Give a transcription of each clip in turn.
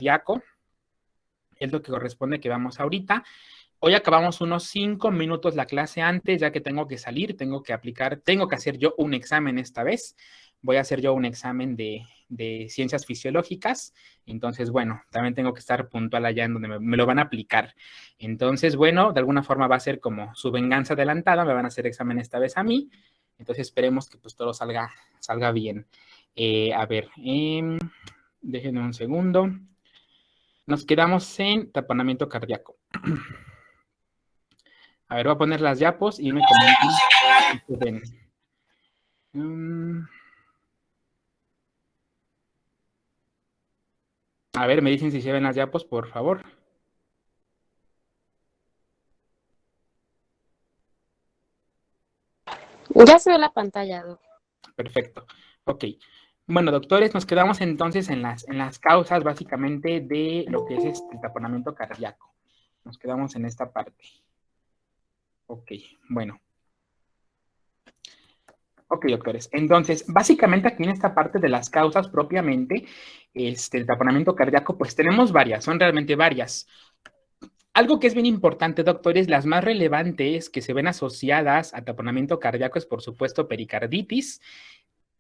cardíaco. Es lo que corresponde que vamos ahorita. Hoy acabamos unos 5 minutos la clase antes, ya que tengo que salir, tengo que hacer yo un examen esta vez. Voy a hacer yo un examen de ciencias fisiológicas. Entonces, bueno, también tengo que estar puntual allá en donde me lo van a aplicar. Entonces, bueno, de alguna forma va a ser como su venganza adelantada, me van a hacer examen esta vez a mí. Entonces, esperemos que pues todo salga bien. A ver, déjenme un segundo. Nos quedamos en taponamiento cardíaco. A ver, voy a poner las yapos y me comentan. A ver, me dicen si se ven las yapos, por favor. Ya se ve la pantalla, Doc. Perfecto. Ok. Bueno, doctores, nos quedamos entonces en las causas básicamente de lo que es el taponamiento cardíaco. Nos quedamos en esta parte. Ok, bueno. Ok, doctores. Entonces, básicamente aquí en esta parte de las causas propiamente, el taponamiento cardíaco, pues tenemos varias, son realmente varias. Algo que es bien importante, doctores, las más relevantes que se ven asociadas a taponamiento cardíaco es, por supuesto, pericarditis.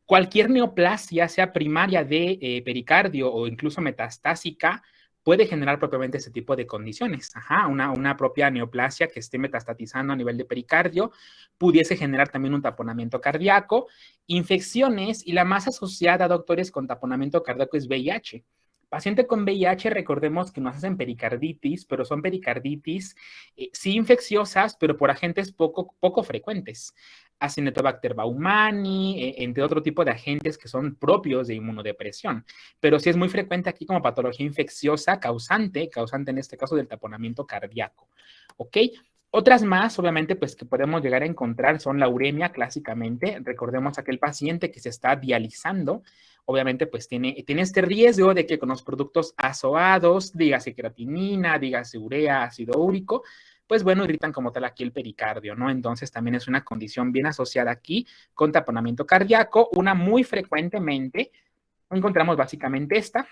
Cualquier neoplasia, sea primaria de pericardio o incluso metastásica, puede generar propiamente ese tipo de condiciones. Ajá, una propia neoplasia que esté metastatizando a nivel de pericardio pudiese generar también un taponamiento cardíaco, infecciones, y la más asociada, doctores, con taponamiento cardíaco es VIH. Paciente con VIH, recordemos que nos hacen pericarditis, pero son pericarditis sí infecciosas, pero por agentes poco frecuentes. Acinetobacter baumani, entre otro tipo de agentes que son propios de inmunodepresión. Pero sí es muy frecuente aquí como patología infecciosa causante en este caso del taponamiento cardíaco. ¿Ok? Otras más, obviamente, pues que podemos llegar a encontrar son la uremia clásicamente. Recordemos aquel paciente que se está dializando, obviamente pues tiene este riesgo de que con los productos azoados, dígase creatinina, dígase urea, ácido úrico, pues bueno, irritan como tal aquí el pericardio, ¿no? Entonces también es una condición bien asociada aquí con taponamiento cardíaco. Una muy frecuentemente encontramos básicamente esta,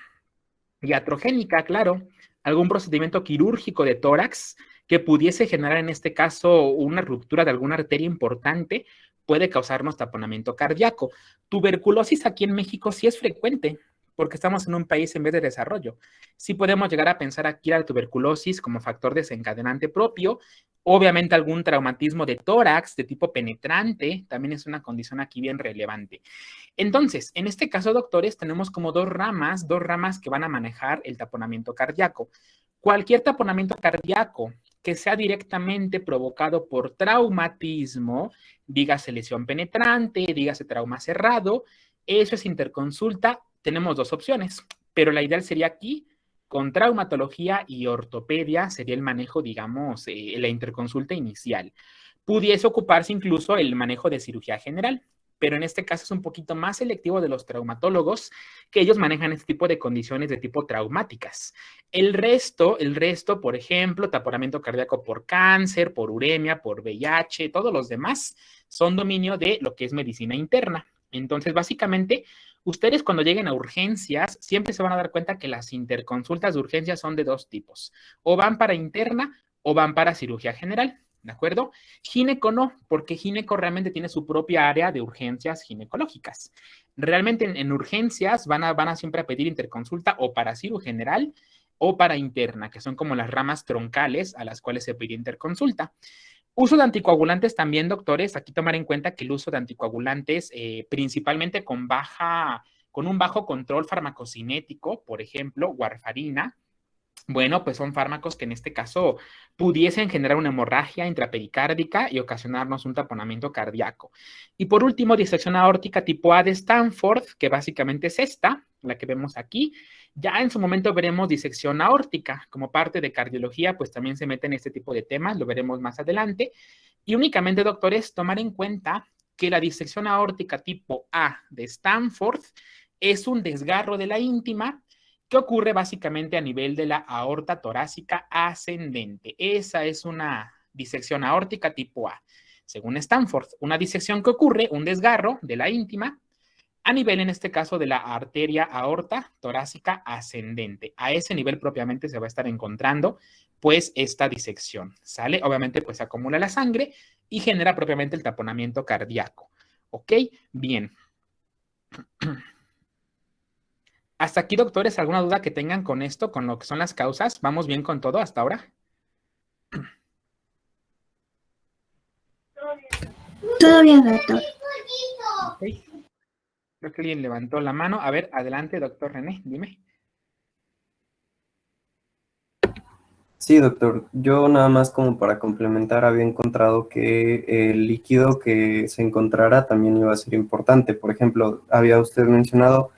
iatrogénica, claro, algún procedimiento quirúrgico de tórax que pudiese generar en este caso una ruptura de alguna arteria importante, puede causarnos taponamiento cardíaco. Tuberculosis aquí en México sí es frecuente, porque estamos en un país en vez de desarrollo. Sí podemos llegar a pensar aquí a la tuberculosis como factor desencadenante propio. Obviamente algún traumatismo de tórax de tipo penetrante también es una condición aquí bien relevante. Entonces, en este caso, doctores, tenemos como dos ramas que van a manejar el taponamiento cardíaco. Cualquier taponamiento cardíaco que sea directamente provocado por traumatismo, dígase lesión penetrante, dígase trauma cerrado, eso es interconsulta. Tenemos dos opciones, pero la ideal sería aquí con traumatología y ortopedia sería el manejo, digamos, la interconsulta inicial. Pudiese ocuparse incluso el manejo de cirugía general, pero en este caso es un poquito más selectivo de los traumatólogos, que ellos manejan este tipo de condiciones de tipo traumáticas. El resto, por ejemplo, taponamiento cardíaco por cáncer, por uremia, por VIH, todos los demás son dominio de lo que es medicina interna. Entonces, básicamente, ustedes cuando lleguen a urgencias, siempre se van a dar cuenta que las interconsultas de urgencias son de dos tipos. O van para interna o van para cirugía general. ¿De acuerdo? Gineco no, porque gineco realmente tiene su propia área de urgencias ginecológicas. Realmente en urgencias van a siempre a pedir interconsulta o para cirugía general o para interna, que son como las ramas troncales a las cuales se pide interconsulta. Uso de anticoagulantes también, doctores. Aquí tomar en cuenta que el uso de anticoagulantes, principalmente con un bajo control farmacocinético, por ejemplo, warfarina, bueno, pues son fármacos que en este caso pudiesen generar una hemorragia intrapericárdica y ocasionarnos un taponamiento cardíaco. Y por último, disección aórtica tipo A de Stanford, que básicamente es esta, la que vemos aquí. Ya en su momento veremos disección aórtica. Como parte de cardiología, pues también se meten este tipo de temas, lo veremos más adelante. Y únicamente, doctores, tomar en cuenta que la disección aórtica tipo A de Stanford es un desgarro de la íntima que ocurre básicamente a nivel de la aorta torácica ascendente. Esa es una disección aórtica tipo A. Según Stanford, una disección que ocurre, un desgarro de la íntima a nivel, en este caso, de la arteria aorta torácica ascendente. A ese nivel propiamente se va a estar encontrando, pues, esta disección, ¿sale? Obviamente, pues, acumula la sangre y genera propiamente el taponamiento cardíaco. ¿Ok? Bien. Hasta aquí, doctores, ¿alguna duda que tengan con esto, con lo que son las causas? ¿Vamos bien con todo hasta ahora? Todo bien, doctor. Ok. Creo que alguien levantó la mano. A ver, adelante, doctor René, dime. Sí, doctor. Yo nada más como para complementar había encontrado que el líquido que se encontrara también iba a ser importante. Por ejemplo, había usted mencionado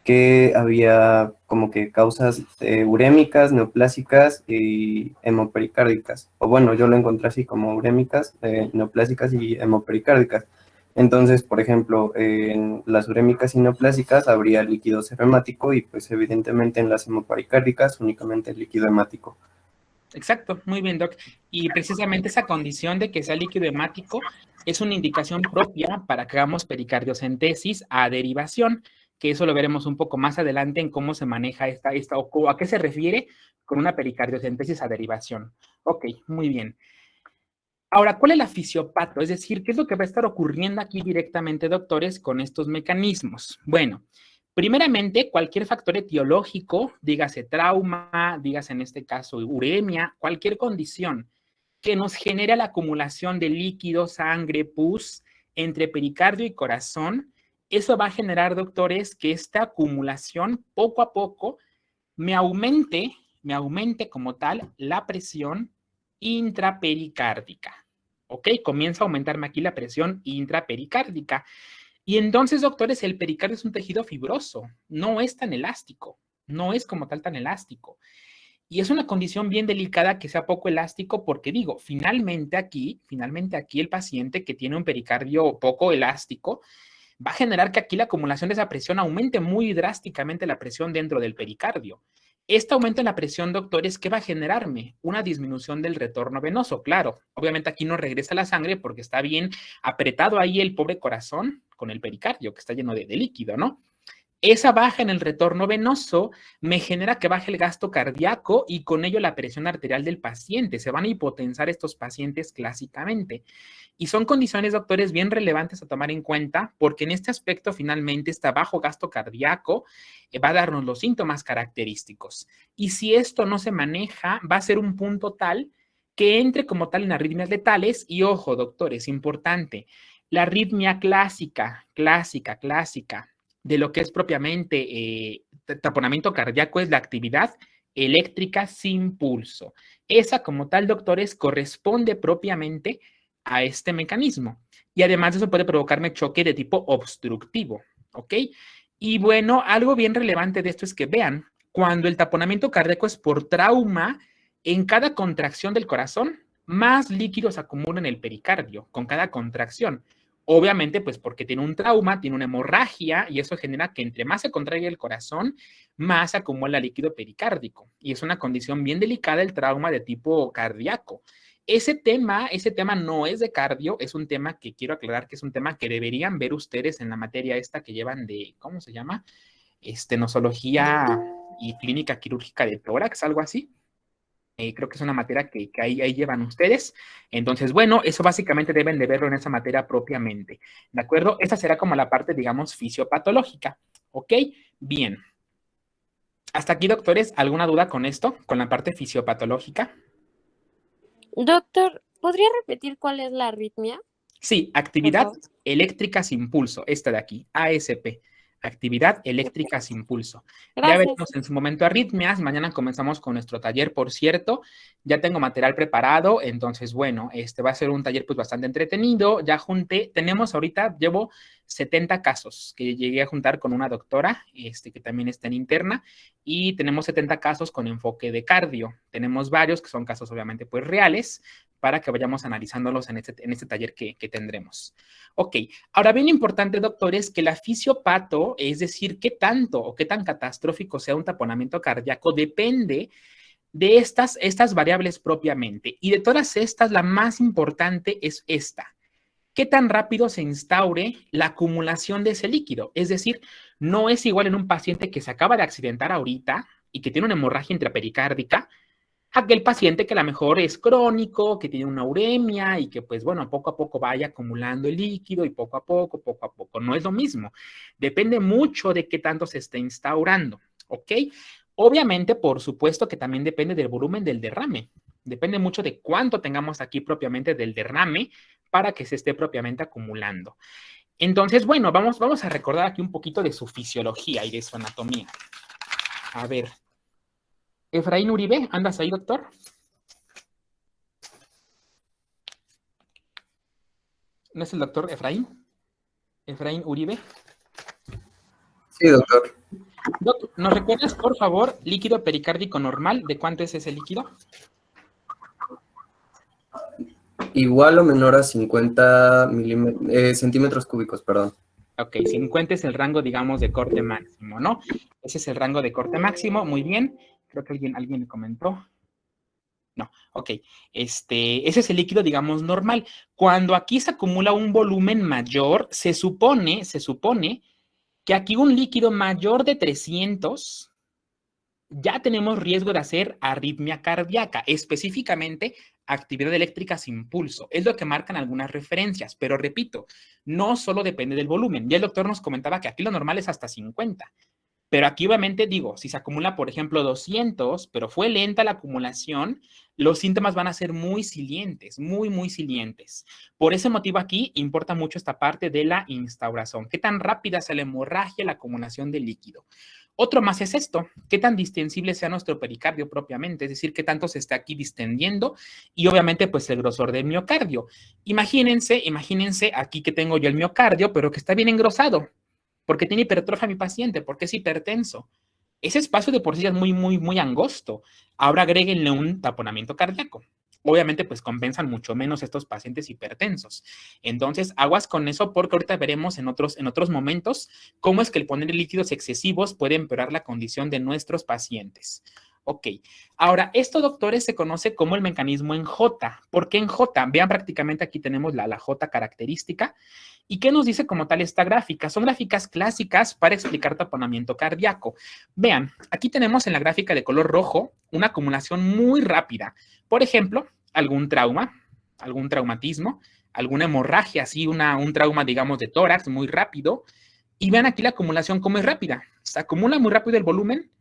que había como que causas urémicas, neoplásicas y hemopericárdicas. O bueno, yo lo encontré así como urémicas, neoplásicas y hemopericárdicas. Entonces, por ejemplo, en las urémicas y neoplásicas habría líquido hemático y pues evidentemente en las hemopericárdicas únicamente líquido hemático. Exacto, muy bien, Doc. Y precisamente esa condición de que sea líquido hemático es una indicación propia para que hagamos pericardiocentesis a derivación, que eso lo veremos un poco más adelante en cómo se maneja esta o a qué se refiere con una pericardiocentesis a derivación. Ok, muy bien. Ahora, ¿cuál es la fisiopato? Es decir, ¿qué es lo que va a estar ocurriendo aquí directamente, doctores, con estos mecanismos? Bueno, primeramente, cualquier factor etiológico, dígase trauma, dígase en este caso uremia, cualquier condición que nos genere la acumulación de líquido, sangre, pus entre pericardio y corazón, eso va a generar, doctores, que esta acumulación poco a poco me aumente como tal la presión intrapericárdica. ¿Ok? Comienza a aumentarme aquí la presión intrapericárdica. Y entonces, doctores, el pericardio es un tejido fibroso, no es tan elástico, no es como tal tan elástico. Y es una condición bien delicada que sea poco elástico porque digo, finalmente aquí el paciente que tiene un pericardio poco elástico va a generar que aquí la acumulación de esa presión aumente muy drásticamente la presión dentro del pericardio. Este aumento en la presión, doctores, ¿qué va a generarme? Una disminución del retorno venoso, claro. Obviamente aquí no regresa la sangre porque está bien apretado ahí el pobre corazón con el pericardio que está lleno de líquido, ¿no? Esa baja en el retorno venoso me genera que baje el gasto cardíaco y con ello la presión arterial del paciente. Se van a hipotensar estos pacientes clásicamente. Y son condiciones, doctores, bien relevantes a tomar en cuenta porque en este aspecto finalmente este bajo gasto cardíaco va a darnos los síntomas característicos. Y si esto no se maneja, va a ser un punto tal que entre como tal en arritmias letales. Y ojo, doctores, importante, la arritmia clásica de lo que es propiamente taponamiento cardíaco es la actividad eléctrica sin pulso. Esa como tal, doctores, corresponde propiamente a este mecanismo. Y además eso puede provocarme choque de tipo obstructivo, ¿ok? Y bueno, algo bien relevante de esto es que vean, cuando el taponamiento cardíaco es por trauma, en cada contracción del corazón, más líquidos se acumulan en el pericardio con cada contracción. Obviamente, pues porque tiene un trauma, tiene una hemorragia y eso genera que entre más se contraiga el corazón, más se acumula líquido pericárdico. Y es una condición bien delicada el trauma de tipo cardíaco. Ese tema no es de cardio, es un tema que quiero aclarar que es un tema que deberían ver ustedes en la materia esta que llevan de, ¿cómo se llama? Nosología y clínica quirúrgica de tórax, algo así. Creo que es una materia que ahí llevan ustedes. Entonces, bueno, eso básicamente deben de verlo en esa materia propiamente. ¿De acuerdo? Esta será como la parte, digamos, fisiopatológica. ¿Ok? Bien. Hasta aquí, doctores, ¿alguna duda con esto? Con la parte fisiopatológica. Doctor, ¿podría repetir cuál es la arritmia? Sí, Por actividad favor. eléctrica sin pulso, esta de aquí, ASP, actividad eléctrica sin pulso. Ya Gracias. veremos en su momento arritmias, mañana comenzamos con nuestro taller, por cierto, ya tengo material preparado, entonces bueno, va a ser un taller pues bastante entretenido, ya junté, tenemos ahorita, llevo 70 casos que llegué a juntar con una doctora, que también está en interna, y tenemos 70 casos con enfoque de cardio, tenemos varios que son casos obviamente pues reales, para que vayamos analizándolos en este taller que tendremos. Ok, ahora bien importante, doctores, que la fisiopato, es decir, qué tanto o qué tan catastrófico sea un taponamiento cardíaco, depende de estas variables propiamente. Y de todas estas, la más importante es esta. qué tan rápido se instaure la acumulación de ese líquido. Es decir, no es igual en un paciente que se acaba de accidentar ahorita y que tiene una hemorragia intrapericárdica, aquel paciente que a lo mejor es crónico, que tiene una uremia y que pues bueno, poco a poco vaya acumulando el líquido y poco a poco, no es lo mismo. Depende mucho de qué tanto se esté instaurando, ¿ok? Obviamente, por supuesto que también depende del volumen del derrame. Depende mucho de cuánto tengamos aquí propiamente del derrame para que se esté propiamente acumulando. Entonces, bueno, vamos a recordar aquí un poquito de su fisiología y de su anatomía. A ver. Efraín Uribe, ¿andas ahí, doctor? ¿No es el doctor Efraín? Efraín Uribe. Sí, doctor. Doc, ¿nos recuerdas, por favor, líquido pericárdico normal? ¿De cuánto es ese líquido? Igual o menor a 50 centímetros cúbicos, perdón. Ok, 50 es el rango, digamos, de corte máximo, ¿no? Ese es el rango de corte máximo, muy bien. Creo que alguien me comentó. No, ok. Ese es el líquido, digamos, normal. Cuando aquí se acumula un volumen mayor, se supone que aquí un líquido mayor de 300, ya tenemos riesgo de hacer arritmia cardíaca, específicamente actividad eléctrica sin pulso. Es lo que marcan algunas referencias, pero repito, no solo depende del volumen. Ya el doctor nos comentaba que aquí lo normal es hasta 50. Pero aquí obviamente digo, si se acumula, por ejemplo, 200, pero fue lenta la acumulación, los síntomas van a ser muy silientes, muy silientes. Por ese motivo aquí importa mucho esta parte de la instauración. ¿Qué tan rápida es la hemorragia, la acumulación de líquido? Otro más es esto, qué tan distensible sea nuestro pericardio propiamente, es decir, qué tanto se está aquí distendiendo y obviamente pues el grosor del miocardio. Imagínense aquí que tengo yo el miocardio, pero que está bien engrosado. ¿Por qué tiene hipertrofia mi paciente? ¿Por qué es hipertenso? Ese espacio de por sí es muy angosto. Ahora agréguenle un taponamiento cardíaco. Obviamente, pues compensan mucho menos estos pacientes hipertensos. Entonces, aguas con eso porque ahorita veremos en otros momentos cómo es que el poner líquidos excesivos puede empeorar la condición de nuestros pacientes. Ok, ahora, esto, doctores, se conoce como el mecanismo en J. ¿Por qué en J? Vean, prácticamente aquí tenemos la J característica. ¿Y qué nos dice como tal esta gráfica? Son gráficas clásicas para explicar taponamiento cardíaco. Vean, aquí tenemos en la gráfica de color rojo una acumulación muy rápida. Por ejemplo, algún trauma, algún traumatismo, alguna hemorragia, así un trauma, digamos, de tórax muy rápido. Y vean aquí la acumulación cómo es rápida. Se acumula muy rápido el volumen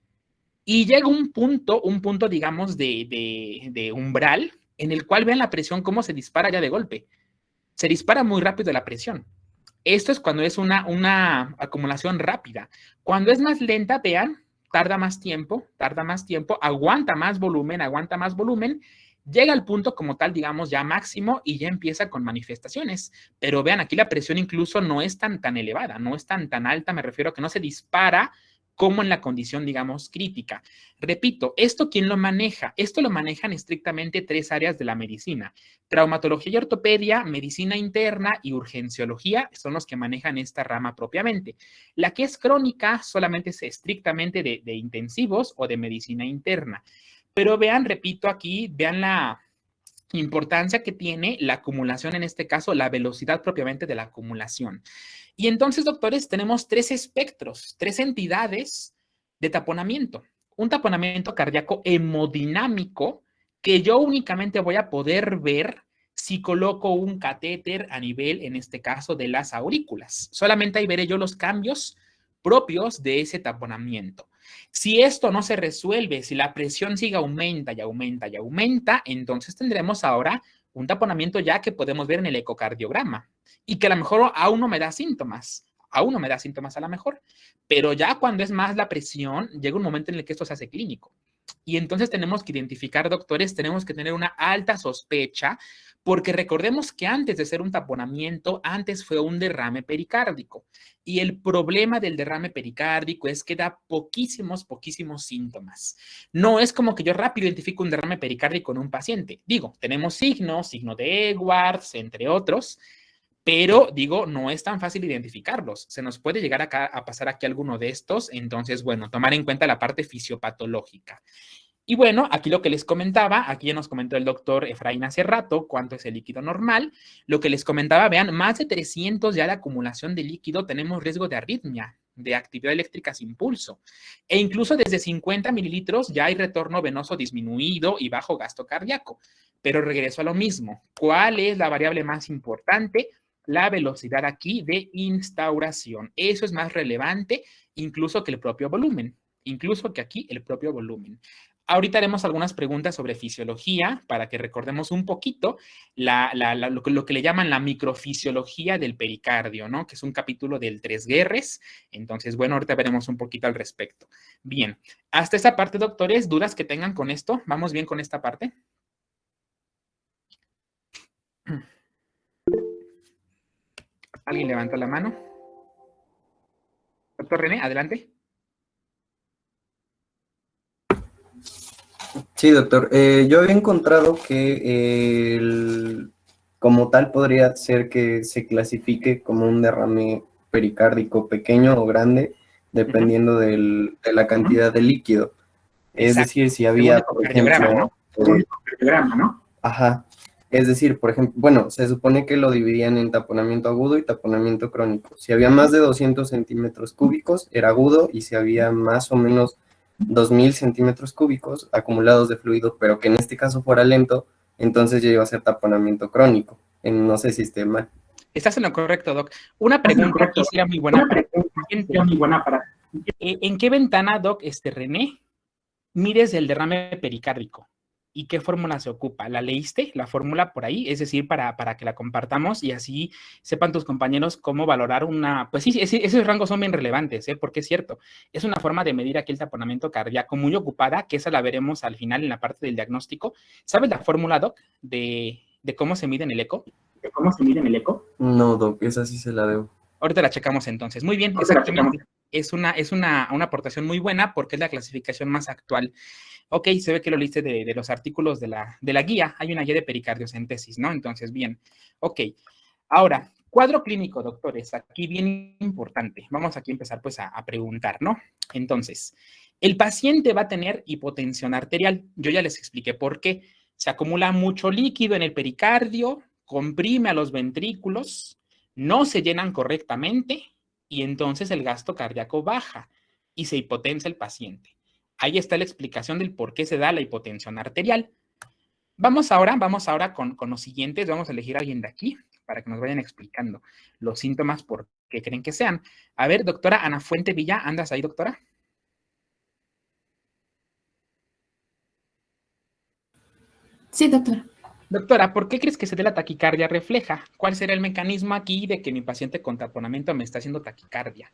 y llega un punto, digamos, de umbral en el cual vean la presión cómo se dispara ya de golpe. Se dispara muy rápido la presión. Esto es cuando es una acumulación rápida. Cuando es más lenta, vean, tarda más tiempo, aguanta más volumen, llega al punto como tal, digamos, ya máximo y ya empieza con manifestaciones. Pero vean, aquí la presión incluso no es tan elevada, no es tan alta, me refiero a que no se dispara como en la condición, digamos, crítica. Repito, ¿esto quién lo maneja? Esto lo manejan estrictamente 3 áreas de la medicina. Traumatología y ortopedia, medicina interna y urgenciología son los que manejan esta rama propiamente. La que es crónica solamente es estrictamente de intensivos o de medicina interna. Pero vean, repito aquí, vean la importancia que tiene la acumulación, en este caso, la velocidad propiamente de la acumulación. Y entonces, doctores, tenemos 3 espectros, 3 entidades de taponamiento. Un taponamiento cardíaco hemodinámico que yo únicamente voy a poder ver si coloco un catéter a nivel, en este caso, de las aurículas. Solamente ahí veré yo los cambios propios de ese taponamiento. Si esto no se resuelve, si la presión sigue aumenta, entonces tendremos ahora un taponamiento ya que podemos ver en el ecocardiograma y que a lo mejor aún no me da síntomas, a lo mejor, pero ya cuando es más la presión, llega un momento en el que esto se hace clínico. Y entonces tenemos que identificar, doctores, tenemos que tener una alta sospecha, porque recordemos que antes de ser un taponamiento, antes fue un derrame pericárdico. Y el problema del derrame pericárdico es que da poquísimos síntomas. No es como que yo rápido identifico un derrame pericárdico en un paciente. Digo, tenemos signo de Edwards, entre otros, pero digo, no es tan fácil identificarlos. Se nos puede llegar a pasar aquí alguno de estos. Entonces, bueno, tomar en cuenta la parte fisiopatológica. Y bueno, aquí lo que les comentaba, aquí ya nos comentó el doctor Efraín hace rato cuánto es el líquido normal. Lo que les comentaba, vean, más de 300 ya de acumulación de líquido, tenemos riesgo de arritmia, de actividad eléctrica sin pulso. E incluso desde 50 mililitros ya hay retorno venoso disminuido y bajo gasto cardíaco. Pero regreso a lo mismo. ¿Cuál es la variable más importante? La velocidad aquí de instauración. Eso es más relevante incluso que el propio volumen. Incluso que aquí el propio volumen. Ahorita haremos algunas preguntas sobre fisiología para que recordemos un poquito lo que le llaman la microfisiología del pericardio, ¿no? Que es un capítulo del Tres Guerres. Entonces, bueno, ahorita veremos un poquito al respecto. Bien, hasta esa parte, doctores, ¿dudas que tengan con esto? ¿Vamos bien con esta parte? ¿Alguien levanta la mano? Doctor René, adelante. Sí, doctor. Yo había encontrado que como tal podría ser que se clasifique como un derrame pericárdico pequeño o grande, dependiendo de la cantidad de líquido. Es Exacto. decir, si había, Según por el cardiograma, ejemplo, ¿no? Ajá. Es decir, por ejemplo, bueno, se supone que lo dividían en taponamiento agudo y taponamiento crónico. Si había más de 200 centímetros cúbicos, era agudo, y si había más o menos 2000 centímetros cúbicos acumulados de fluido, pero que en este caso fuera lento, entonces ya iba a ser taponamiento crónico. No sé si esté mal. Estás en lo correcto, Doc. Una pregunta aquí sería muy buena para ¿en qué ventana, Doc, René, mides el derrame pericárdico? ¿Y qué fórmula se ocupa? ¿La leíste, la fórmula por ahí? Es decir, para que la compartamos y así sepan tus compañeros cómo valorar una... Pues sí, esos rangos son bien relevantes, porque es cierto, es una forma de medir aquí el taponamiento cardíaco muy ocupada, que esa la veremos al final en la parte del diagnóstico. ¿Sabes la fórmula, Doc, de cómo se mide en el eco? ¿De cómo se mide en el eco? No, Doc, esa sí se la debo. Ahorita la checamos entonces. Muy bien, exactamente. Es una aportación muy buena porque es la clasificación más actual. Ok, se ve que lo leíste de los artículos de la guía. Hay una guía de pericardiocentesis, ¿no? Entonces, bien. Ok. Ahora, cuadro clínico, doctores. Aquí bien importante. Vamos aquí a empezar pues a preguntar, ¿no? Entonces, el paciente va a tener hipotensión arterial. Yo ya les expliqué por qué. Se acumula mucho líquido en el pericardio, comprime a los ventrículos, no se llenan correctamente y entonces el gasto cardíaco baja y se hipotensa el paciente. Ahí está la explicación del por qué se da la hipotensión arterial. Vamos ahora con los siguientes. Vamos a elegir a alguien de aquí para que nos vayan explicando los síntomas por qué creen que sean. A ver, doctora Ana Fuente Villa, ¿andas ahí, doctora? Sí, doctor. Doctora, ¿por qué crees que se dé la taquicardia refleja? ¿Cuál será el mecanismo aquí de que mi paciente con taponamiento me está haciendo taquicardia?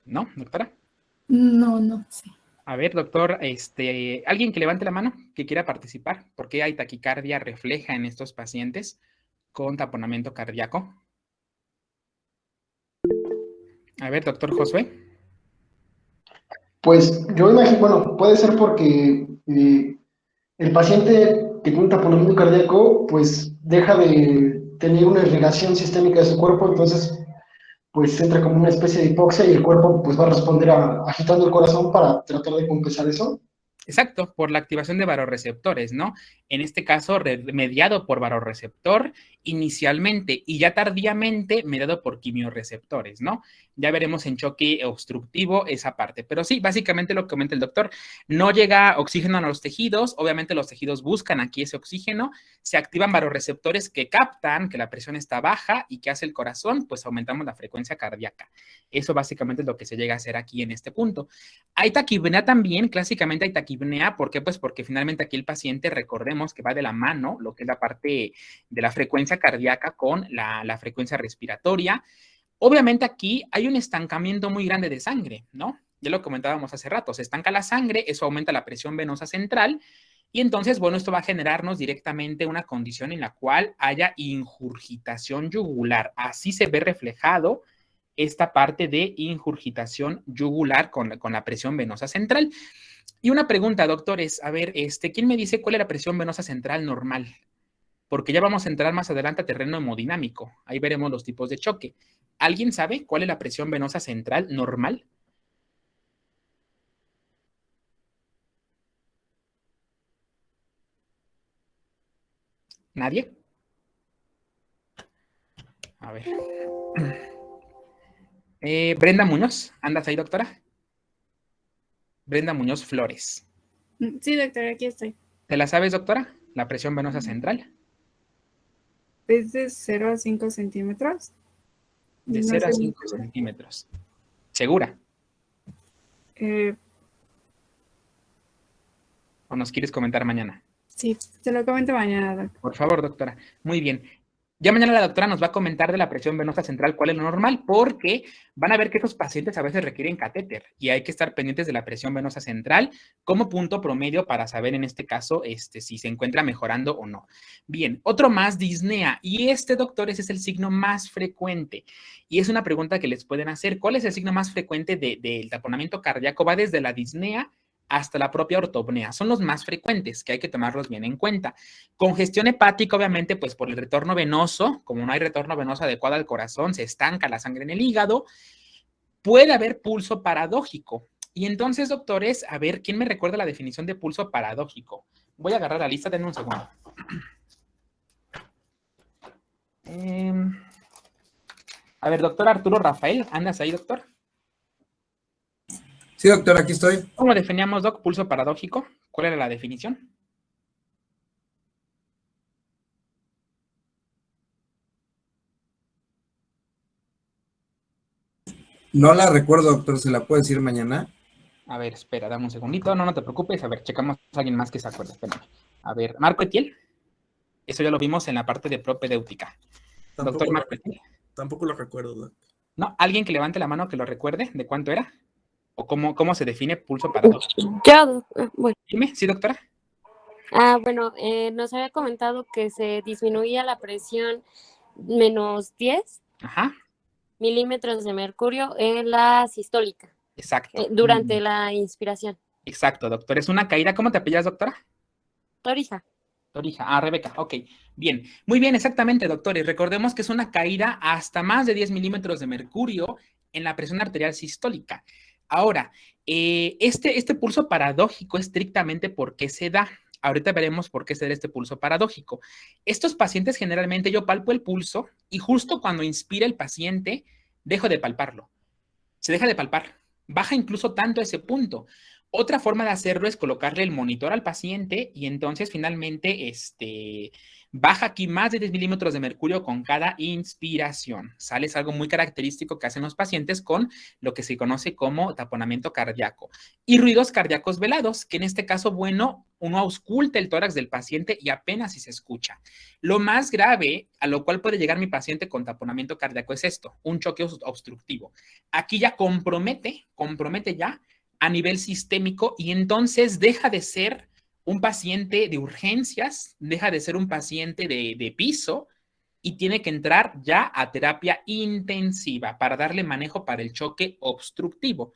¿No, doctora? No sé. A ver, doctor, alguien que levante la mano que quiera participar. ¿Por qué hay taquicardia refleja en estos pacientes con taponamiento cardíaco? A ver, doctor Josué. Pues yo imagino, bueno, puede ser porque el paciente que tiene un taponamiento cardíaco, pues deja de tener una irrigación sistémica de su cuerpo, entonces pues entra como una especie de hipoxia y el cuerpo pues va a responder agitando el corazón para tratar de compensar eso. Exacto, por la activación de varorreceptores, ¿no? En este caso, mediado por varorreceptor inicialmente y ya tardíamente mediado por quimiorreceptores, ¿no? Ya veremos en choque obstructivo esa parte. Pero sí, básicamente lo que comenta el doctor, no llega oxígeno a los tejidos, obviamente los tejidos buscan aquí ese oxígeno, se activan varorreceptores que captan que la presión está baja y que hace el corazón, pues aumentamos la frecuencia cardíaca. Eso básicamente es lo que se llega a hacer aquí en este punto. Hay taquipnea también, clásicamente hay taquipnea, ¿por qué? Pues porque finalmente aquí el paciente, recordemos que va de la mano, lo que es la parte de la frecuencia cardíaca con la frecuencia respiratoria. Obviamente aquí hay un estancamiento muy grande de sangre, ¿no? Ya lo comentábamos hace rato, se estanca la sangre, eso aumenta la presión venosa central y entonces, bueno, esto va a generarnos directamente una condición en la cual haya ingurgitación yugular. Así se ve reflejado esta parte de ingurgitación yugular con la presión venosa central. Y una pregunta, doctores, a ver, ¿quién me dice cuál es la presión venosa central normal? porque ya vamos a entrar más adelante a terreno hemodinámico. Ahí veremos los tipos de choque. ¿Alguien sabe cuál es la presión venosa central normal? ¿Nadie? A ver. Brenda Muñoz, ¿andas ahí, doctora? Brenda Muñoz Flores. Sí, doctora, aquí estoy. ¿Te la sabes, doctora? La presión venosa central. ¿Es de 0 a 5 centímetros? De No 0 a sé muy 5 segura. centímetros. ¿Segura? ¿O nos quieres comentar mañana? Sí, te lo comento mañana, doctor. Por favor, doctora. Muy bien. Ya mañana la doctora nos va a comentar de la presión venosa central cuál es lo normal, porque van a ver que estos pacientes a veces requieren catéter y hay que estar pendientes de la presión venosa central como punto promedio para saber en este caso si se encuentra mejorando o no. Bien, otro más, disnea. Y doctores, es el signo más frecuente. Y es una pregunta que les pueden hacer. ¿Cuál es el signo más frecuente del taponamiento cardíaco? Va desde la disnea hasta la propia ortopnea. Son los más frecuentes, que hay que tomarlos bien en cuenta. Congestión hepática, obviamente, pues por el retorno venoso, como no hay retorno venoso adecuado al corazón, se estanca la sangre en el hígado. Puede haber pulso paradójico. Y entonces, doctores, a ver, ¿quién me recuerda la definición de pulso paradójico? Voy a agarrar la lista, denme un segundo. A ver, doctor Arturo Rafael, ¿andas ahí, doctor? Sí, doctor, aquí estoy. ¿Cómo definíamos, doc, pulso paradójico? ¿Cuál era la definición? No la recuerdo, doctor, ¿se la puedo decir mañana? A ver, espera, dame un segundito. No te preocupes. A ver, checamos a alguien más que se acuerde. Espérame. A ver, Marco Etiel. Eso ya lo vimos en la parte de propedéutica. Doctor Marco Etiel. Tampoco lo recuerdo, doc. ¿No? ¿Alguien que levante la mano que lo recuerde de cuánto era? ¿O cómo se define pulso paradójico? Yo, bueno. Dime, ¿sí, doctora? Bueno, nos había comentado que se disminuía la presión menos 10 Ajá, milímetros de mercurio en la sistólica exacto. durante la inspiración. Exacto, doctor. Es una caída. ¿Cómo te apellas, doctora? Torija. Torija. Ah, Rebeca. Ok. Bien. Muy bien, exactamente, doctores. Recordemos que es una caída hasta más de 10 milímetros de mercurio en la presión arterial sistólica. Ahora, este pulso paradójico estrictamente por qué se da. Ahorita veremos por qué se da este pulso paradójico. Estos pacientes generalmente yo palpo el pulso y justo cuando inspira el paciente, dejo de palparlo. Se deja de palpar. Baja incluso tanto ese punto. Otra forma de hacerlo es colocarle el monitor al paciente y entonces finalmente baja aquí más de 10 milímetros de mercurio con cada inspiración. ¿Sale? Es algo muy característico que hacen los pacientes con lo que se conoce como taponamiento cardíaco. Y ruidos cardíacos velados, que en este caso, bueno, uno ausculta el tórax del paciente y apenas si se escucha. Lo más grave a lo cual puede llegar mi paciente con taponamiento cardíaco es esto, un choque obstructivo. Aquí ya compromete ya a nivel sistémico y entonces deja de ser un paciente de urgencias, deja de ser un paciente de piso y tiene que entrar ya a terapia intensiva para darle manejo para el choque obstructivo.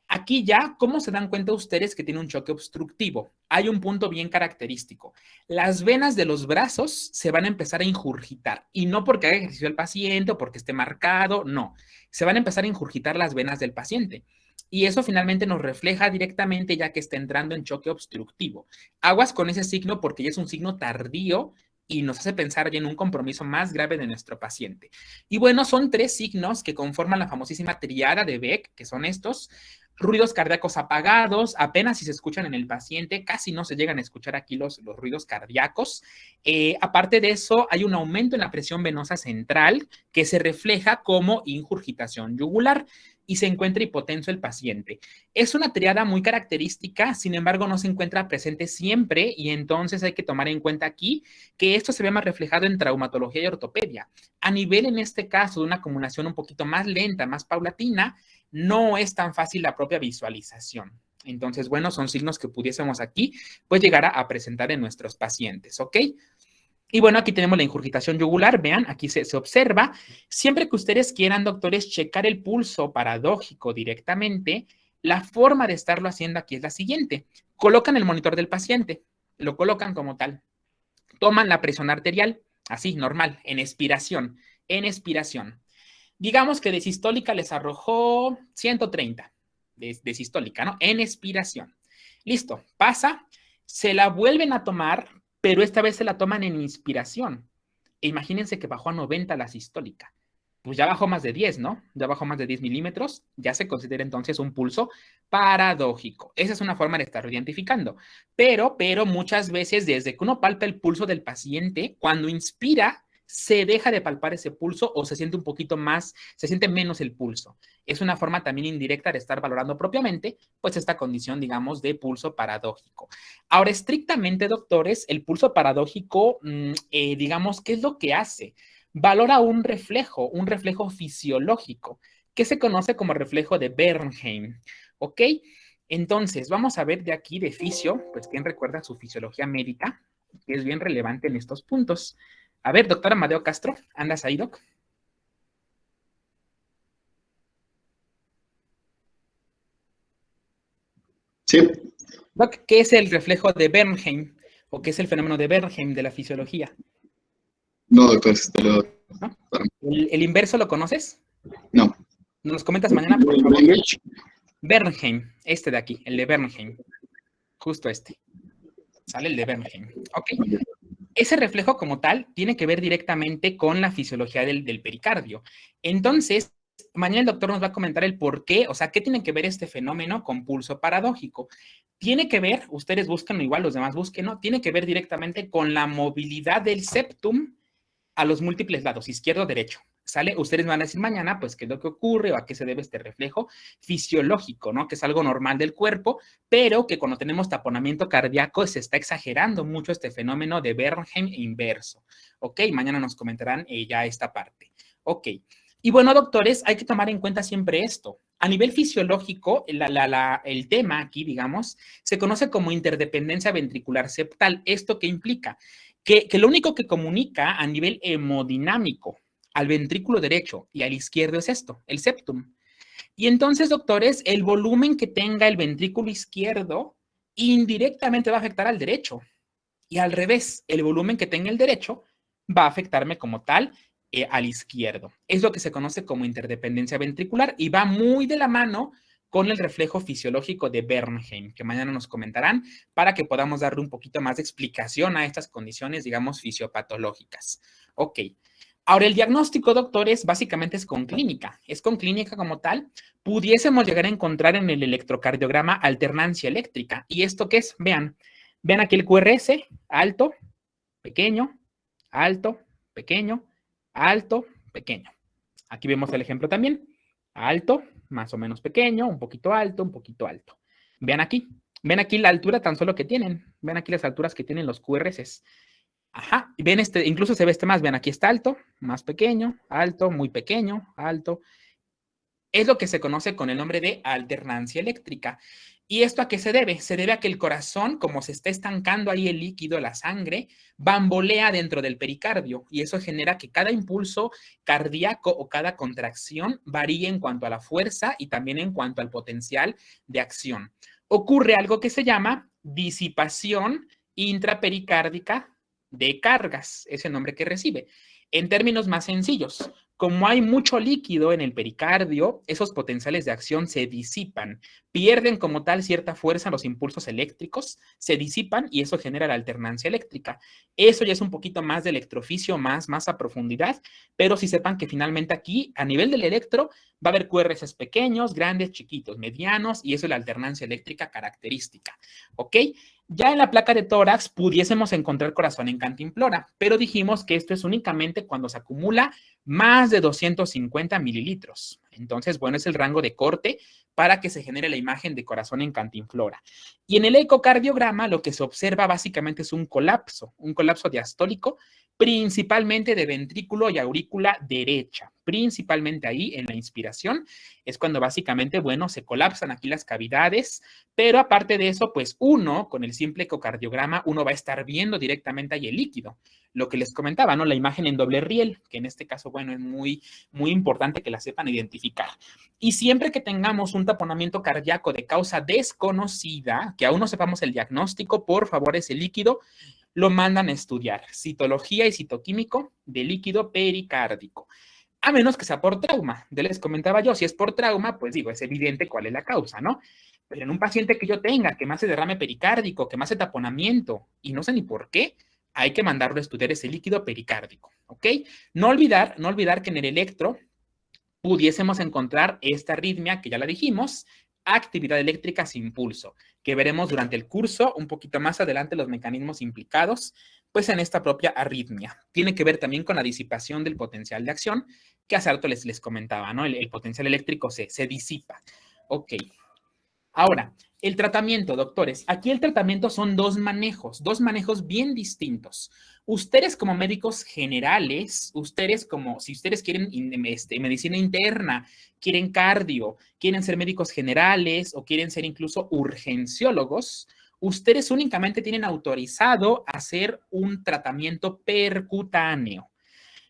Aquí ya, ¿cómo se dan cuenta ustedes que tiene un choque obstructivo? Hay un punto bien característico. Las venas de los brazos se van a empezar a ingurgitar y no porque haga ejercicio el paciente o porque esté marcado, no. Se van a empezar a ingurgitar las venas del paciente. Y eso finalmente nos refleja directamente ya que está entrando en choque obstructivo. Aguas con ese signo porque ya es un signo tardío y nos hace pensar ya en un compromiso más grave de nuestro paciente. Y bueno, son 3 signos que conforman la famosísima triada de Beck, que son estos: ruidos cardíacos apagados, apenas si se escuchan en el paciente, casi no se llegan a escuchar aquí los ruidos cardíacos. Aparte de eso, hay un aumento en la presión venosa central que se refleja como ingurgitación yugular y se encuentra hipotenso el paciente. Es una triada muy característica, sin embargo, no se encuentra presente siempre y entonces hay que tomar en cuenta aquí que esto se ve más reflejado en traumatología y ortopedia. A nivel, en este caso, de una acumulación un poquito más lenta, más paulatina, no es tan fácil la propia visualización. Entonces, bueno, son signos que pudiésemos aquí, pues, llegar a presentar en nuestros pacientes, ¿ok? Y bueno, aquí tenemos la ingurgitación yugular, vean, aquí se observa. Siempre que ustedes quieran, doctores, checar el pulso paradójico directamente, la forma de estarlo haciendo aquí es la siguiente. Colocan el monitor del paciente, lo colocan como tal. toman la presión arterial, así, normal, en expiración, en expiración. Digamos que de sistólica les arrojó 130 de sistólica, ¿no? En expiración. Listo, pasa, se la vuelven a tomar, pero esta vez se la toman en inspiración. Imagínense que bajó a 90 la sistólica. Pues ya bajó más de 10, ¿no? Ya bajó más de 10 milímetros, ya se considera entonces un pulso paradójico. Esa es una forma de estarlo identificando. Pero muchas veces desde que uno palpa el pulso del paciente, cuando inspira, se deja de palpar ese pulso o se siente un poquito más, se siente menos el pulso. Es una forma también indirecta de estar valorando propiamente, pues esta condición, digamos, de pulso paradójico. Ahora, estrictamente, doctores, el pulso paradójico, digamos, ¿qué es lo que hace? Valora un reflejo fisiológico, que se conoce como reflejo de Bernheim, ¿ok? Entonces, vamos a ver de aquí de fisio, pues, ¿quién recuerda su fisiología médica? Que es bien relevante en estos puntos. A ver, doctor Amadeo Castro, ¿andas ahí, doc? Sí. Doc, ¿qué es el reflejo de Bernheim? ¿O qué es el fenómeno de Bernheim de la fisiología? No, doctor, ¿No? ¿El inverso lo conoces? No. ¿Nos comentas mañana, por favor? Bernheim, este de aquí, el de Bernheim. Justo este. Sale el de Bernheim. Ok. Ese reflejo como tal tiene que ver directamente con la fisiología del pericardio. Entonces, mañana el doctor nos va a comentar el por qué, o sea, qué tiene que ver este fenómeno con pulso paradójico. Tiene que ver, ustedes búsquenlo igual, los demás búsquenlo, tiene que ver directamente con la movilidad del septum a los múltiples lados, izquierdo, derecho. ¿Sale? Ustedes me van a decir mañana, pues, qué es lo que ocurre o a qué se debe este reflejo fisiológico, ¿no? Que es algo normal del cuerpo, pero que cuando tenemos taponamiento cardíaco se está exagerando mucho este fenómeno de Bernheim inverso. ¿Ok? Mañana nos comentarán ya esta parte. Ok. Y bueno, doctores, hay que tomar en cuenta siempre esto. A nivel fisiológico, el tema aquí, digamos, se conoce como interdependencia ventricular septal. ¿Esto qué implica? Que lo único que comunica a nivel hemodinámico al ventrículo derecho y al izquierdo es esto, el septum. Y entonces, doctores, el volumen que tenga el ventrículo izquierdo indirectamente va a afectar al derecho. Y al revés, el volumen que tenga el derecho va a afectarme como tal al izquierdo. Es lo que se conoce como interdependencia ventricular y va muy de la mano con el reflejo fisiológico de Bernheim, que mañana nos comentarán para que podamos darle un poquito más de explicación a estas condiciones, digamos, fisiopatológicas. Ok. Ahora, el diagnóstico, doctores, básicamente es con clínica. Es con clínica como tal. Pudiésemos llegar a encontrar en el electrocardiograma alternancia eléctrica. ¿Y esto qué es? Vean aquí el QRS, alto, pequeño, alto, pequeño, alto, pequeño. Aquí vemos el ejemplo también. Alto, más o menos pequeño, un poquito alto, un poquito alto. Vean aquí la altura tan solo que tienen. Vean aquí las alturas que tienen los QRS. Ajá, y ven incluso se ve más, vean, aquí está alto, más pequeño, alto, muy pequeño, alto. Es lo que se conoce con el nombre de alternancia eléctrica. ¿Y esto a qué se debe? Se debe a que el corazón, como se está estancando ahí el líquido, la sangre, bambolea dentro del pericardio y eso genera que cada impulso cardíaco o cada contracción varíe en cuanto a la fuerza y también en cuanto al potencial de acción. Ocurre algo que se llama disipación intrapericárdica de cargas, es el nombre que recibe. En términos más sencillos, como hay mucho líquido en el pericardio, esos potenciales de acción se disipan, pierden como tal cierta fuerza los impulsos eléctricos, se disipan y eso genera la alternancia eléctrica. Eso ya es un poquito más de electrofisio, más a profundidad, pero sí sepan que finalmente aquí, a nivel del electro, va a haber QRS pequeños, grandes, chiquitos, medianos, y eso es la alternancia eléctrica característica, ¿ok? Ya en la placa de tórax pudiésemos encontrar corazón en cantimplora, pero dijimos que esto es únicamente cuando se acumula más de 250 mililitros. Entonces, bueno, es el rango de corte para que se genere la imagen de corazón en cantimplora. Y en el ecocardiograma lo que se observa básicamente es un colapso diastólico, principalmente de ventrículo y aurícula derecha, principalmente ahí en la inspiración, es cuando básicamente, bueno, se colapsan aquí las cavidades, pero aparte de eso, pues uno, con el simple ecocardiograma, uno va a estar viendo directamente ahí el líquido. Lo que les comentaba, ¿no? La imagen en doble riel, que en este caso, bueno, es muy importante que la sepan identificar. Y siempre que tengamos un taponamiento cardíaco de causa desconocida, que aún no sepamos el diagnóstico, por favor, ese líquido, lo mandan a estudiar citología y citoquímico de líquido pericárdico. A menos que sea por trauma. Ya les comentaba yo, si es por trauma, pues digo, es evidente cuál es la causa, ¿no? Pero en un paciente que yo tenga, que me hace derrame pericárdico, que me hace taponamiento, y no sé ni por qué, hay que mandarlo a estudiar ese líquido pericárdico, ¿ok? No olvidar que en el electro pudiésemos encontrar esta arritmia, que ya la dijimos, actividad eléctrica sin pulso, que veremos durante el curso, un poquito más adelante, los mecanismos implicados, pues en esta propia arritmia. Tiene que ver también con la disipación del potencial de acción, que hace rato les comentaba, ¿no? El potencial eléctrico se disipa. Ok. Ahora, el tratamiento, doctores. Aquí el tratamiento son dos manejos bien distintos. Ustedes como médicos generales, ustedes como, si ustedes quieren medicina interna, quieren cardio, quieren ser médicos generales o quieren ser incluso urgenciólogos, ustedes únicamente tienen autorizado hacer un tratamiento percutáneo,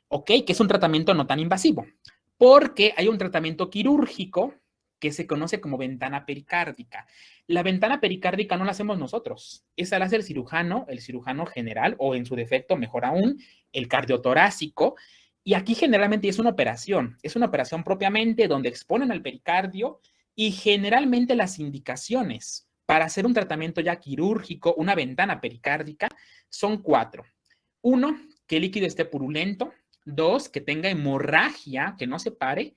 ¿ok? Que es un tratamiento no tan invasivo, porque hay un tratamiento quirúrgico que se conoce como ventana pericárdica. La ventana pericárdica no la hacemos nosotros, esa la hace el cirujano general, o en su defecto, mejor aún, el cardiotorácico, y aquí generalmente es una operación propiamente donde exponen al pericardio, y generalmente las indicaciones para hacer un tratamiento ya quirúrgico, una ventana pericárdica, son 4. 1, que el líquido esté purulento. 2, que tenga hemorragia, que no se pare.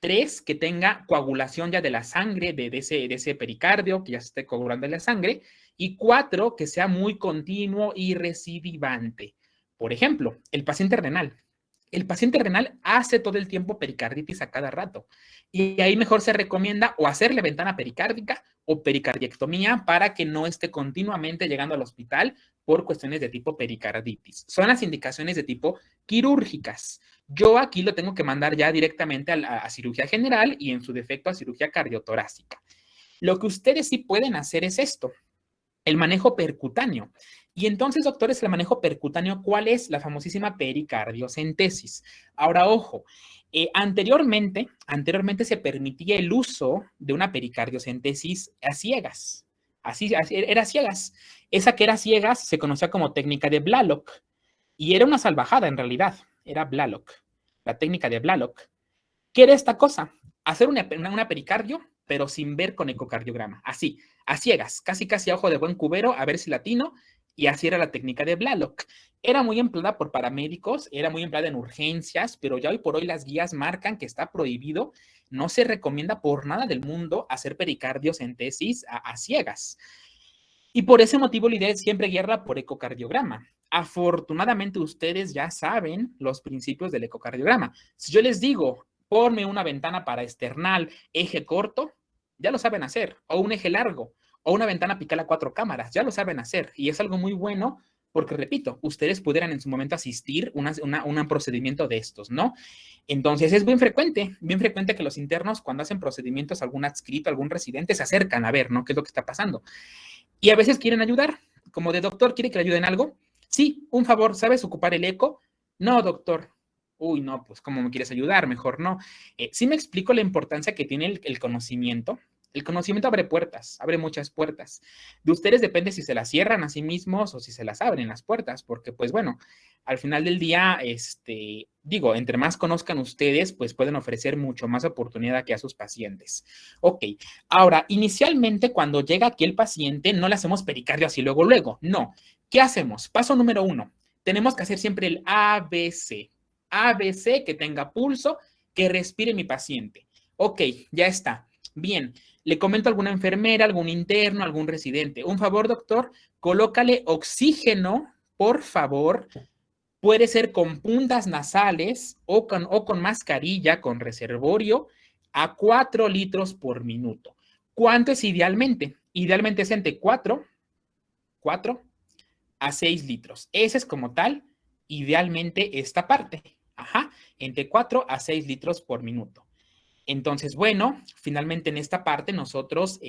3, que tenga coagulación ya de la sangre, de ese pericardio, que ya se esté coagulando en la sangre. Y 4, que sea muy continuo y recidivante. Por ejemplo, el paciente renal. El paciente renal hace todo el tiempo pericarditis a cada rato. Y ahí mejor se recomienda o hacerle ventana pericárdica o pericardiectomía para que no esté continuamente llegando al hospital por cuestiones de tipo pericarditis. Son las indicaciones de tipo quirúrgicas. Yo aquí lo tengo que mandar ya directamente a cirugía general y en su defecto a cirugía cardiotorácica. Lo que ustedes sí pueden hacer es esto, el manejo percutáneo. Y entonces, doctores, el manejo percutáneo, ¿cuál es? La famosísima pericardiocentesis. Ahora, ojo, anteriormente se permitía el uso de una pericardiocentesis a ciegas. Así era ciegas. Esa que era ciegas se conocía como técnica de Blalock. Y era una salvajada en realidad. Era Blalock, la técnica de Blalock. ¿Qué era esta cosa? Hacer una pericardio, pero sin ver con ecocardiograma. Así, a ciegas, casi a ojo de buen cubero, a ver si latino, y así era la técnica de Blalock. Era muy empleada por paramédicos, era muy empleada en urgencias, pero ya hoy por hoy las guías marcan que está prohibido, no se recomienda por nada del mundo hacer pericardiocentesis a ciegas. Y por ese motivo la idea es siempre guiarla por ecocardiograma. Afortunadamente ustedes ya saben los principios del ecocardiograma. Si yo les digo, ponme una ventana para esternal, eje corto, ya lo saben hacer, o un eje largo, o una ventana apical a 4 cámaras, ya lo saben hacer, y es algo muy bueno porque, repito, ustedes pudieran en su momento asistir a un procedimiento de estos, ¿no? Entonces, es bien frecuente que los internos, cuando hacen procedimientos, algún adscrito, algún residente, se acercan a ver, ¿no? ¿Qué es lo que está pasando? Y a veces quieren ayudar, como de doctor, ¿quiere que le ayuden algo? Sí, un favor, ¿sabes ocupar el eco? No, doctor. Uy, no, pues, ¿cómo me quieres ayudar? Mejor no. Sí me explico la importancia que tiene el conocimiento. El conocimiento abre puertas, abre muchas puertas. De ustedes depende si se las cierran a sí mismos o si se las abren las puertas, porque, pues, bueno, al final del día, digo, entre más conozcan ustedes, pues pueden ofrecer mucho más oportunidad aquí a sus pacientes. Ok, ahora, inicialmente cuando llega aquí el paciente, no le hacemos pericardio así luego, no. ¿Qué hacemos? Paso número 1, tenemos que hacer siempre el ABC. ABC, que tenga pulso, que respire mi paciente. Ok, ya está. Bien, le comento a alguna enfermera, algún interno, algún residente. Un favor, doctor, colócale oxígeno, por favor. Puede ser con puntas nasales o con mascarilla, con reservorio, a 4 litros por minuto. ¿Cuánto es idealmente? Idealmente es entre 4 a 6 litros. Ese es como tal, idealmente esta parte. Ajá, entre 4 a 6 litros por minuto. Entonces, bueno, finalmente en esta parte nosotros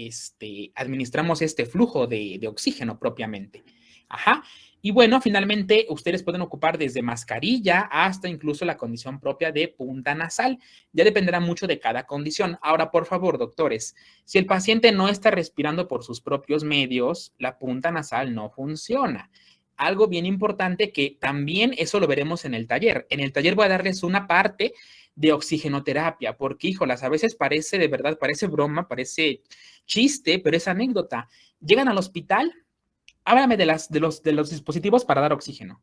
administramos este flujo de oxígeno propiamente. Ajá. Y bueno, finalmente ustedes pueden ocupar desde mascarilla hasta incluso la condición propia de punta nasal. Ya dependerá mucho de cada condición. Ahora, por favor, doctores, si el paciente no está respirando por sus propios medios, la punta nasal no funciona. algo bien importante que también eso lo veremos en el taller. En el taller voy a darles una parte de oxigenoterapia, porque, híjolas, a veces parece de verdad, parece broma, parece chiste, pero es anécdota. Llegan al hospital, háblame de los dispositivos para dar oxígeno.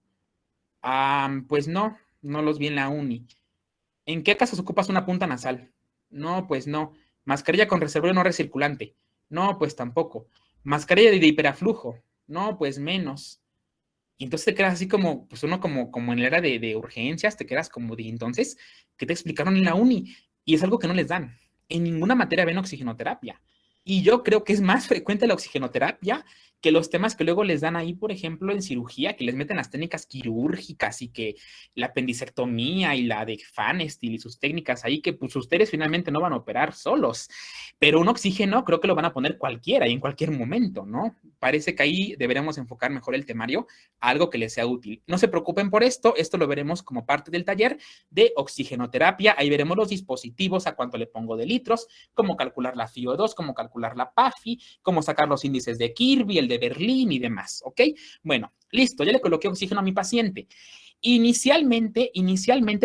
Pues no los vi en la uni. ¿En qué casos ocupas una punta nasal? No, pues no. Mascarilla con reservorio no recirculante. No, pues tampoco. Mascarilla de hiperaflujo. No, pues menos. Y entonces te quedas así como, pues uno como en la era de urgencias, te quedas como de entonces, ¿qué te explicaron en la uni? Y es algo que no les dan. En ninguna materia ven oxigenoterapia. Y yo creo que es más frecuente la oxigenoterapia que los temas que luego les dan ahí, por ejemplo, en cirugía, que les meten las técnicas quirúrgicas y que la apendicectomía y la de Fanestil y sus técnicas ahí, que pues ustedes finalmente no van a operar solos. Pero un oxígeno creo que lo van a poner cualquiera y en cualquier momento, ¿no? Parece que ahí deberíamos enfocar mejor el temario a algo que les sea útil. No se preocupen por esto lo veremos como parte del taller de oxigenoterapia. Ahí veremos los dispositivos, a cuánto le pongo de litros, cómo calcular la FiO2, cómo calcular la PAFI, cómo sacar los índices de Kirby, el de Berlín y demás, ¿ok? Bueno, listo, ya le coloqué oxígeno a mi paciente. Inicialmente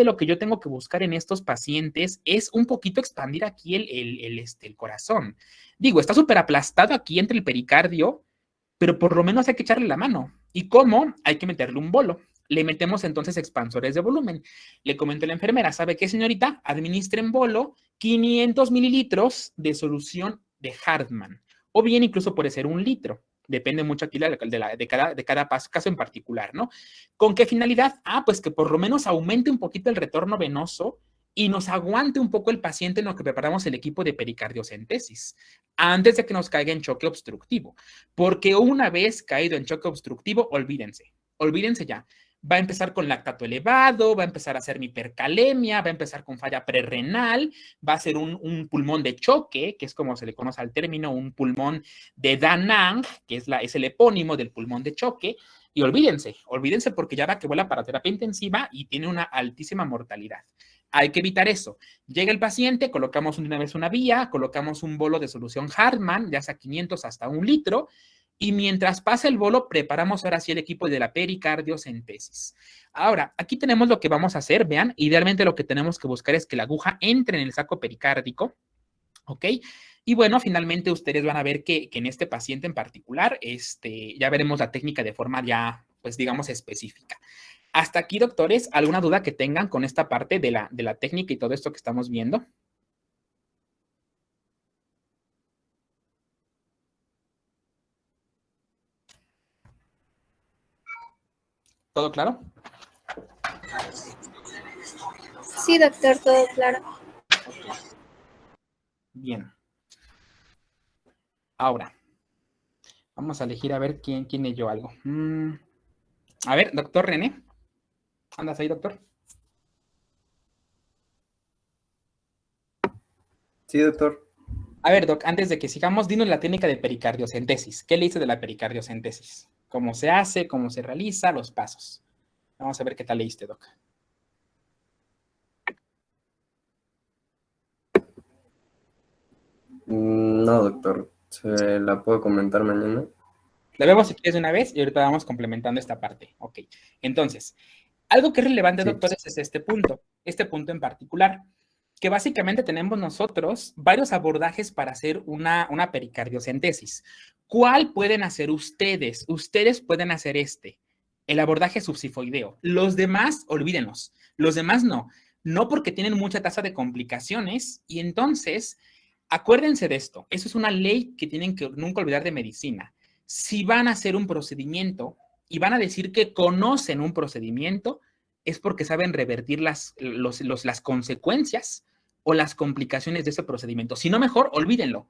lo que yo tengo que buscar en estos pacientes es un poquito expandir aquí el corazón. Digo, está súper aplastado aquí entre el pericardio, pero por lo menos hay que echarle la mano. ¿Y cómo? Hay que meterle un bolo. Le metemos entonces expansores de volumen. Le comento a la enfermera, ¿sabe qué, señorita? Administre en bolo 500 mililitros de solución de Hartmann, o bien incluso puede ser 1 litro. Depende mucho aquí de cada caso en particular, ¿no? ¿Con qué finalidad? Pues que por lo menos aumente un poquito el retorno venoso y nos aguante un poco el paciente en lo que preparamos el equipo de pericardiocentesis, antes de que nos caiga en choque obstructivo. Porque una vez caído en choque obstructivo, olvídense ya. Va a empezar con lactato elevado, va a empezar a hacer hipercalemia, va a empezar con falla prerrenal, va a ser un pulmón de choque, que es como se le conoce al término, un pulmón de Danang, que es el epónimo del pulmón de choque. Y olvídense porque ya va que vuela para terapia intensiva y tiene una altísima mortalidad. Hay que evitar eso. Llega el paciente, colocamos una vez una vía, colocamos un bolo de solución Hartmann, ya sea 500 hasta 1 litro, y mientras pasa el bolo, preparamos ahora sí el equipo de la pericardiocentesis. Ahora, aquí tenemos lo que vamos a hacer, vean, idealmente lo que tenemos que buscar es que la aguja entre en el saco pericárdico, ¿ok? Y bueno, finalmente ustedes van a ver que en este paciente en particular, ya veremos la técnica de forma ya, pues digamos, específica. Hasta aquí, doctores, ¿alguna duda que tengan con esta parte de la técnica y todo esto que estamos viendo? ¿Todo claro? Sí, doctor, todo claro. Bien. Ahora, vamos a elegir a ver quién leyó algo. A ver, doctor René. ¿Andas ahí, doctor? Sí, doctor. A ver, doc, antes de que sigamos, dinos la técnica de pericardiocentesis. ¿Qué le dice de la pericardiocentesis? ¿Cómo se hace? ¿Cómo se realiza? Los pasos. Vamos a ver qué tal leíste, doc. No, doctor. ¿Se la puedo comentar mañana? La vemos si quieres de una vez y ahorita vamos complementando esta parte. Ok. Entonces, algo que es relevante, sí, doctores, es este punto en particular, que básicamente tenemos nosotros varios abordajes para hacer una pericardiocentesis. ¿Cuál pueden hacer ustedes? Ustedes pueden hacer el abordaje subsifoideo. Los demás, olvídenos. Los demás no. No, porque tienen mucha tasa de complicaciones y entonces, acuérdense de esto. Eso es una ley que tienen que nunca olvidar de medicina. Si van a hacer un procedimiento y van a decir que conocen un procedimiento, es porque saben revertir las consecuencias o las complicaciones de ese procedimiento. Si no, mejor, olvídenlo.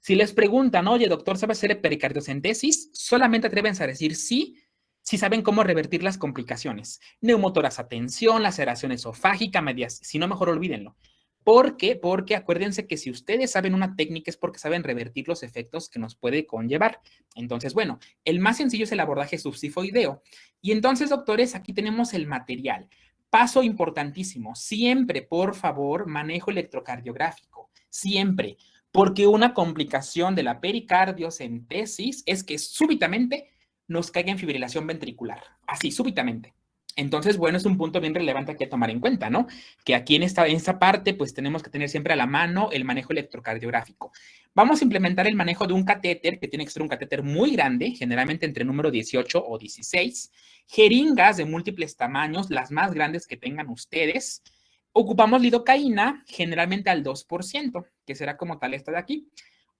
Si les preguntan, oye, doctor, ¿sabes hacer pericardiocentesis? Solamente atrévense a decir sí, si saben cómo revertir las complicaciones. Neumotorax tensión, laceración esofágica, medias. Si no, mejor olvídenlo. ¿Por qué? Porque acuérdense que si ustedes saben una técnica es porque saben revertir los efectos que nos puede conllevar. Entonces, bueno, el más sencillo es el abordaje subsifoideo. Y entonces, doctores, aquí tenemos el material. Paso importantísimo, siempre, por favor, manejo electrocardiográfico. Siempre. Porque una complicación de la pericardiocentesis es que súbitamente nos caiga en fibrilación ventricular, así, súbitamente. Entonces, bueno, es un punto bien relevante aquí a tomar en cuenta, ¿no? Que aquí en esta parte, pues tenemos que tener siempre a la mano el manejo electrocardiográfico. Vamos a implementar el manejo de un catéter, que tiene que ser un catéter muy grande, generalmente entre número 18 o 16, jeringas de múltiples tamaños, las más grandes que tengan ustedes. Ocupamos lidocaína, generalmente al 2%, que será como tal esta de aquí.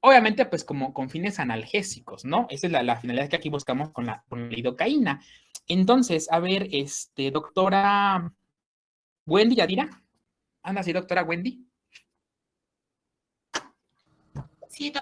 Obviamente, pues como con fines analgésicos, ¿no? Esa es la finalidad que aquí buscamos con la lidocaína. Entonces, a ver, doctora Wendy Yadira. Anda, sí, doctora Wendy. Sí,